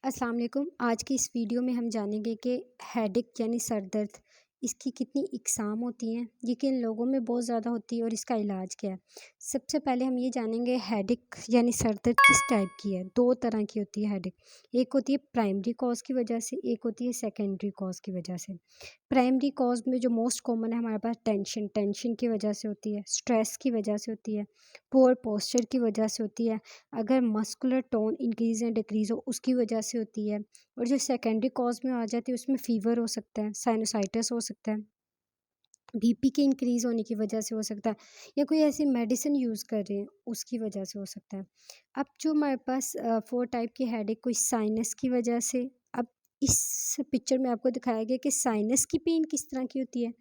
अस्सलाम वालेकुम। आज की इस वीडियो में हम जानेंगे कि हेडेक यानी सर दर्द इसकी कितनी इकसाम होती हैं, ये किन लोगों में बहुत ज़्यादा होती है और इसका इलाज क्या है। सबसे पहले हम ये जानेंगे हेडेक यानी सर दर्द किस टाइप की है। दो तरह की होती है हेडेक। एक होती है प्राइमरी कॉज की वजह से, एक होती है सेकेंडरी कॉज की वजह से। प्राइमरी कॉज में जो मोस्ट कॉमन है हमारे पास टेंशन टेंशन की वजह से होती है, स्ट्रेस की वजह से होती है, पुअर पोस्चर की वजह से होती है, अगर मस्कुलर टोन इंक्रीज़ या डिक्रीज़ हो उसकी वजह से होती है। और जो सेकेंडरी कॉज में आ जाती है उसमें फ़ीवर हो सकता है, साइनोसाइटिस हो सकता है, बीपी के इंक्रीज़ होने की वजह से हो सकता है, या कोई ऐसी मेडिसिन यूज़ कर रहे हैं उसकी वजह से हो सकता है। अब जो हमारे पास 4 टाइप की हेडेक, कोई साइनस की वजह से। अब इस पिक्चर में आपको दिखाया गया कि साइनस की पेन किस तरह की होती है,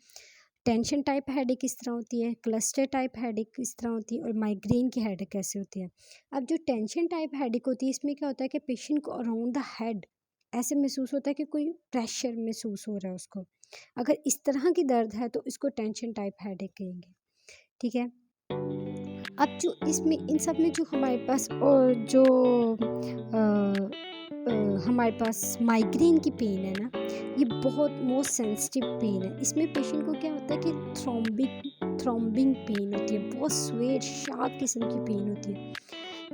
टेंशन टाइप हेडेक किस तरह होती है, क्लस्टर टाइप हेडेक किस तरह होती है और माइग्रेन की हेडेक कैसे होती है। अब जो टेंशन टाइप हेडेक होती है इसमें क्या होता है कि पेशेंट को अराउंड द हेड ऐसे महसूस होता है कि कोई प्रेशर महसूस हो रहा है उसको। अगर इस तरह की दर्द है तो इसको टेंशन टाइप हेडेक कहेंगे। ठीक है। अब जो इसमें इन सब में जो हमारे पास और जो हमारे पास माइग्रेन की पेन है ना, ये बहुत मोस्ट सेंसिटिव पेन है। इसमें पेशेंट को क्या होता है कि थ्रॉम्बिंग पेन होती है, बहुत स्वेट शार्प किस्म की पेन होती है।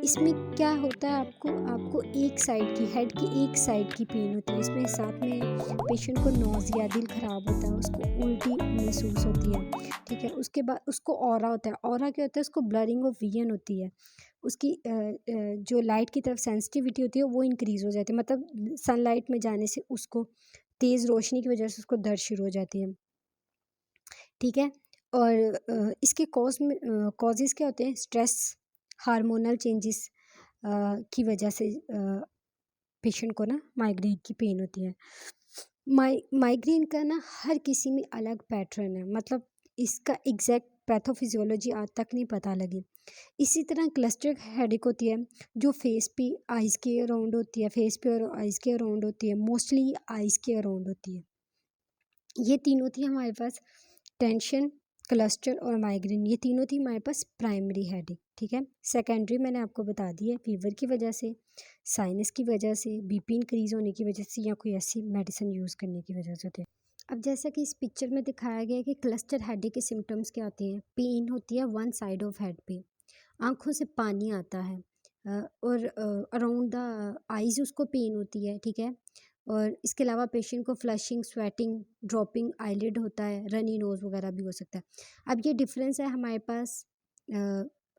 इसमें क्या होता है, आपको आपको एक साइड की हेड की एक साइड की पेन होती है। इसमें साथ में पेशेंट को नौजिया, दिल ख़राब होता है, उसको उल्टी महसूस होती है। ठीक है। उसके बाद उसको ऑरा होता है। ऑरा क्या होता है, उसको ब्लरिंग ऑफ विजन होती है। उसकी जो लाइट की तरफ सेंसिटिविटी होती है वो इंक्रीज़ हो जाती है, मतलब सनलाइट में जाने से उसको तेज़ रोशनी की वजह से उसको दर्द शुरू हो जाती है। ठीक है। और इसके कॉजेज़ क्या होते हैं, स्ट्रेस, हार्मोनल चेंजेस की वजह से पेशेंट को ना माइग्रेन की पेन होती है। माइग्रेन का ना हर किसी में अलग पैटर्न है, मतलब इसका एग्जैक्ट पैथोफिजियोलॉजी आज तक नहीं पता लगी। इसी तरह क्लस्टर हेडेक होती है जो फेस पे आइज़ के अराउंड होती है, फेस पे और आइज़ के अराउंड होती है, मोस्टली आइज़ के अराउंड होती है। ये तीनों थी हमारे पास, टेंशन, क्लस्टर और माइग्रेन, ये तीनों थी हमारे पास प्राइमरी हेडेक। ठीक है। सेकेंडरी मैंने आपको बता दी है, फीवर की वजह से, साइनस की वजह से, बीपी इंक्रीज़ होने की वजह से, या कोई ऐसी मेडिसिन यूज़ करने की वजह से होती है। अब जैसा कि इस पिक्चर में दिखाया गया है कि क्लस्टर हेडेक के सिम्टम्स क्या होते हैं, पेन होती है वन साइड ऑफ हेड पे, आँखों से पानी आता है, और अराउंड द आइज़ उसको पेन होती है। ठीक है। और इसके अलावा पेशेंट को फ्लशिंग, स्वेटिंग, ड्रॉपिंग आईलिड होता है, रनी नोज़ वगैरह भी हो सकता है। अब ये डिफरेंस है हमारे पास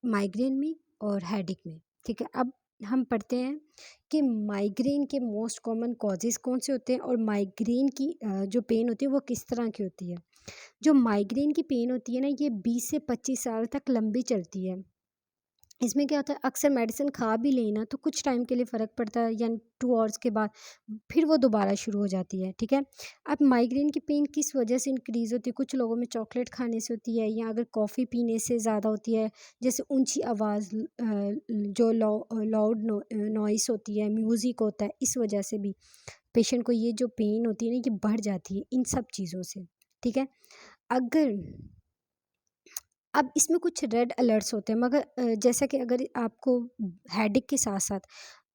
माइग्रेन में और हेडेक में। ठीक है। अब हम पढ़ते हैं कि माइग्रेन के मोस्ट कॉमन कॉजेज़ कौन से होते हैं और माइग्रेन की जो पेन होती है वो किस तरह की होती है। जो माइग्रेन की पेन होती है ना, ये 20 से 25 साल तक लंबी चलती है। इसमें क्या होता है, अक्सर मेडिसिन खा भी लेना तो कुछ टाइम के लिए फ़र्क पड़ता है, या 2 आवर्स के बाद फिर वो दोबारा शुरू हो जाती है। ठीक है। अब माइग्रेन की पेन किस वजह से इंक्रीज़ होती है, कुछ लोगों में चॉकलेट खाने से होती है, या अगर कॉफ़ी पीने से ज़्यादा होती है, जैसे ऊंची आवाज़, जो लाउड नॉइस होती है, म्यूज़िक होता है, इस वजह से भी पेशेंट को ये जो पेन होती है ना, ये बढ़ जाती है इन सब चीज़ों से। ठीक है। अगर अब इसमें कुछ रेड अलर्ट्स होते हैं, मगर जैसा कि अगर आपको हेडेक के साथ-साथ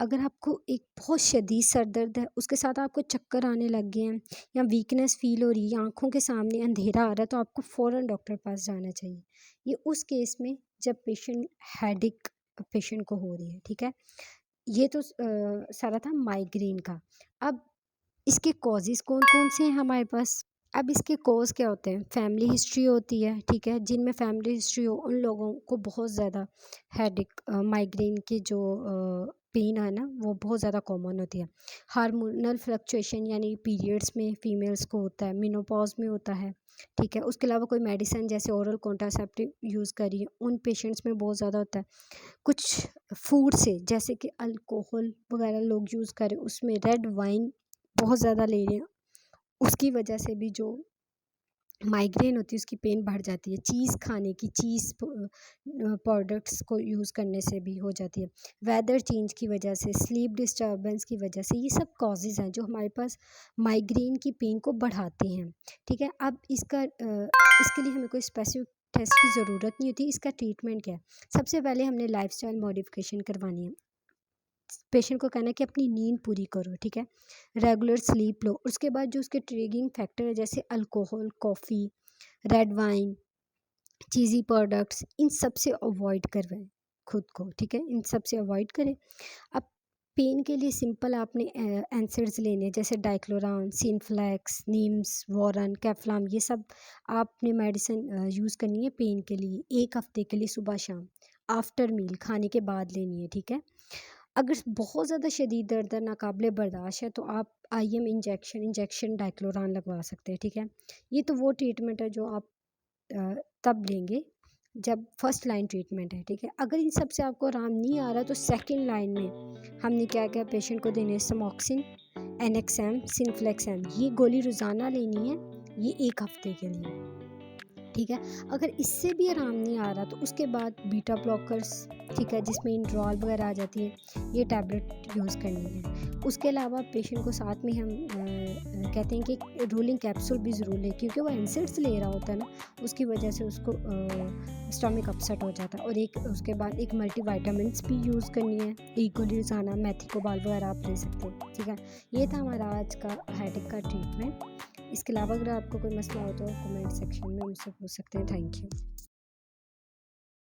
अगर आपको एक बहुत शदीद सर दर्द है, उसके साथ आपको चक्कर आने लग गए हैं, या वीकनेस फ़ील हो रही है, आँखों के सामने अंधेरा आ रहा है, तो आपको फ़ौरन डॉक्टर के पास जाना चाहिए। ये उस केस में जब हेडेक पेशेंट को हो रही है। ठीक है। ये तो सारा था माइग्रेन का। अब इसके कॉजेज़ कौन-कौन से हैं हमारे पास? अब इसके कॉज़ क्या होते हैं? फैमिली हिस्ट्री होती है। ठीक है। जिनमें फैमिली हिस्ट्री हो उन लोगों को बहुत ज़्यादा हेडेक, माइग्रेन की जो पेन है ना, वो बहुत ज़्यादा कॉमन होती है। हार्मोनल फ्लक्चुएशन यानी पीरियड्स में फीमेल्स को होता है, मेनोपॉज़ में होता है। ठीक है। उसके अलावा कोई मेडिसिन जैसे ओरल कॉन्ट्रासेप्टिव यूज़ करिए, उन पेशेंट्स में बहुत ज़्यादा होता है। कुछ फूड से, जैसे कि अल्कोहल वगैरह लोग यूज़ करें, उसमें रेड वाइन बहुत ज़्यादा ले रहे हैं, उसकी वजह से भी जो माइग्रेन होती है उसकी पेन बढ़ जाती है। चीज़ खाने की, प्रोडक्ट्स को यूज़ करने से भी हो जाती है। वेदर चेंज की वजह से, स्लीप डिस्टर्बेंस की वजह से, ये सब कॉजेज़ हैं जो हमारे पास माइग्रेन की पेन को बढ़ाते हैं। ठीक है। अब इसके लिए हमें कोई स्पेसिफिक टेस्ट की ज़रूरत नहीं होती। इसका ट्रीटमेंट क्या है? सबसे पहले हमने लाइफ़स्टाइल मॉडिफ़िकेशन करवानी है। पेशेंट को कहना है कि अपनी नींद पूरी करो, ठीक है, रेगुलर स्लीप लो। उसके बाद जो उसके ट्रिगरिंग फैक्टर है जैसे अल्कोहल, कॉफ़ी, रेड वाइन, चीज़ी प्रोडक्ट्स, इन सब से अवॉइड करवाएं खुद को, ठीक है, इन सब से अवॉइड करें। अब पेन के लिए सिंपल आपने एंसर्स लेने हैं, जैसे डाइक्लोरान, सिनफ्लेक्स, नीम्स, वॉरन, कैफ्लाम, ये सब आपने मेडिसिन यूज़ करनी है पेन के लिए 1 हफ्ते के लिए, सुबह शाम आफ्टर मील, खाने के बाद लेनी है, ठीक है। अगर बहुत ज़्यादा शदीद दर्द है, नाकाबिले बर्दाश्त है, तो आप आईएम इंजेक्शन डाइक्लोरान लगवा सकते हैं, ठीक है। ये तो वो ट्रीटमेंट है जो आप अ, तब लेंगे जब फर्स्ट लाइन ट्रीटमेंट है, ठीक है। अगर इन सब से आपको आराम नहीं आ रहा तो सेकंड लाइन में हमने क्या क्या पेशेंट को देने हैं, समॉक्सिन, एनेक्सैम, सिनफ्लेक्सैम, ये गोली रोज़ाना लेनी है, ये 1 हफ्ते के लिए, ठीक है। अगर इससे भी आराम नहीं आ रहा तो उसके बाद बीटा ब्लॉकर्स, ठीक है, जिसमें इंड्रॉल वगैरह आ जाती है, ये टैबलेट यूज़ करनी है। उसके अलावा पेशेंट को साथ में हम कहते हैं कि रोलिंग कैप्सूल भी ज़रूर लें, क्योंकि वो एनसेड्स ले रहा होता है ना, उसकी वजह से उसको स्टमक अपसेट हो जाता है। और एक उसके बाद एक मल्टीविटामिन्स भी यूज़ करनी है, एक गोली रोज़ाना, मेथिकोबाल वगैरह आप ले सकते हैं, ठीक है। ये था हमारा आज का हेडेक का ट्रीटमेंट। इसके अलावा अगर आपको कोई मसला हो तो कमेंट सेक्शन में मुझसे पूछ सकते हैं। Thank you.